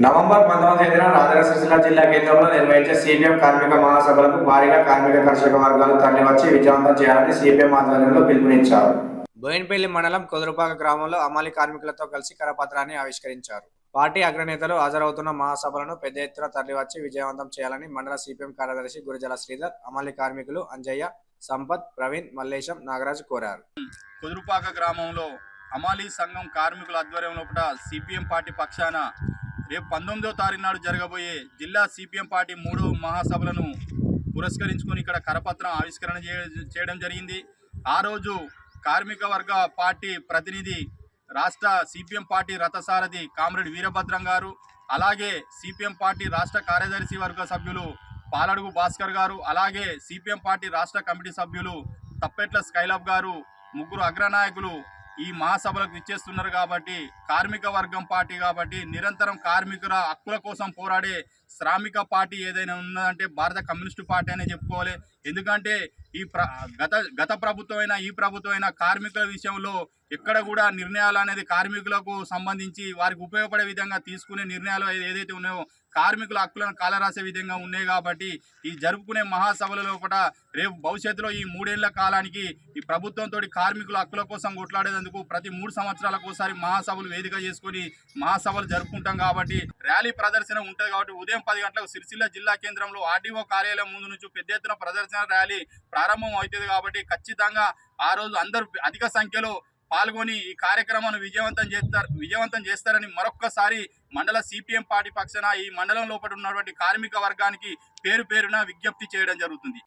November 19వ తేదీన రాజన్న సిరిసిల్ల జిల్లా కేంద్రంలో నిర్వహించే సిపిఎం కార్మిక మహాసభలకు భారీగా కార్మిక కర్షక వర్గాలు తరలివచ్చి విజయవంతం చేయాలని సిపిఎం ఆధ్వర్యంలో పిలుపునిచ్చారు. బోయినపల్లి మండలం కొదురుపాక గ్రామంలో అమాలి కార్మికులతో కలిసి కరపత్రాన్ని ఆవిష్కరించారు. పార్టీ అగ్రనేతలు హాజరవుతున్న మహాసభలను పెద్ద ఎత్తున తరలివచ్చి విజయవంతం చేయాలని మండల సిపిఎం కార్యదర్శి గురజాల శ్రీధర్, అమాలి కార్మికులు అంజయ్య, సంపత్, ప్రవీణ్, మల్లేశం, నాగరాజు కోరారు. కొదురుపాక గ్రామంలో అమాలి సంఘం కార్మికుల ఆధ్వర్యంలో సిపిఎం పార్టీ పక్షాన రేపు 19వ తారీఖు నాడు జరగబోయే జిల్లా సిపిఎం పార్టీ 3వ మహాసభలను పురస్కరించుకొని ఇక్కడ కరపత్రం ఆవిష్కరణ చేయడం జరిగింది. ఆ రోజు కార్మిక వర్గ పార్టీ ప్రతినిధి రాష్ట్ర సిపిఎం పార్టీ రథసారథి కామ్రేడ్ వీరభద్రం గారు, అలాగే సిపిఎం పార్టీ రాష్ట్ర కార్యదర్శి వర్గ సభ్యులు పాలడుగు భాస్కర్ గారు, అలాగే సిపిఎం పార్టీ రాష్ట్ర కమిటీ సభ్యులు తప్పెట్ల స్కైలబ్ గారు, ముగ్గురు అగ్రనాయకులు ఈ మహాసభలకు ఇచ్చేస్తున్నారు. కాబట్టి కార్మిక వర్గం పార్టీ కాబట్టి నిరంతరం కార్మికుల హక్కుల కోసం పోరాడే శ్రామిక పార్టీ ఏదైనా ఉన్నదంటే భారత కమ్యూనిస్టు పార్టీ అనే చెప్పుకోవాలి. ఎందుకంటే ఈ గత ప్రభుత్వమైన ఈ ప్రభుత్వమైన కార్మికుల విషయంలో ఎక్కడ కూడా నిర్ణయాలు అనేది కార్మికులకు సంబంధించి వారికి ఉపయోగపడే విధంగా తీసుకునే నిర్ణయాలు ఏదైతే ఉన్నాయో కార్మికుల హక్కులను కాలరాసే విధంగా ఉన్నాయి. కాబట్టి ఈ జరుపుకునే మహాసభలలో కూడా రేపు భవిష్యత్తులో ఈ 3 ఏళ్ల కాలానికి ఈ ప్రభుత్వంతో కార్మికుల హక్కుల కోసం కొట్లాడేందుకు ప్రతి 3 సంవత్సరాలకు ఒకసారి మహాసభలు వేదిక చేసుకొని మహాసభలు జరుపుకుంటాం. కాబట్టి ర్యాలీ ప్రదర్శన ఉంటుంది. కాబట్టి ఉదయం 10 గంటలకు సిరిసిల్ల జిల్లా కేంద్రంలో ఆర్డీఓ కార్యాలయం ముందు నుంచి పెద్ద ఎత్తున ప్రదర్శన ర్యాలీ ప్రారంభం అవుతుంది. కాబట్టి ఖచ్చితంగా ఆ రోజు అందరూ అధిక సంఖ్యలో పాల్గొని ఈ కార్యక్రమాన్ని విజయవంతం చేస్తారని మరొక్కసారి మండల సిపిఎం పార్టీ పక్షాన ఈ మండలం లోపల ఉన్నటువంటి కార్మిక వర్గానికి పేరు పేరున విజ్ఞప్తి చేయడం జరుగుతుంది.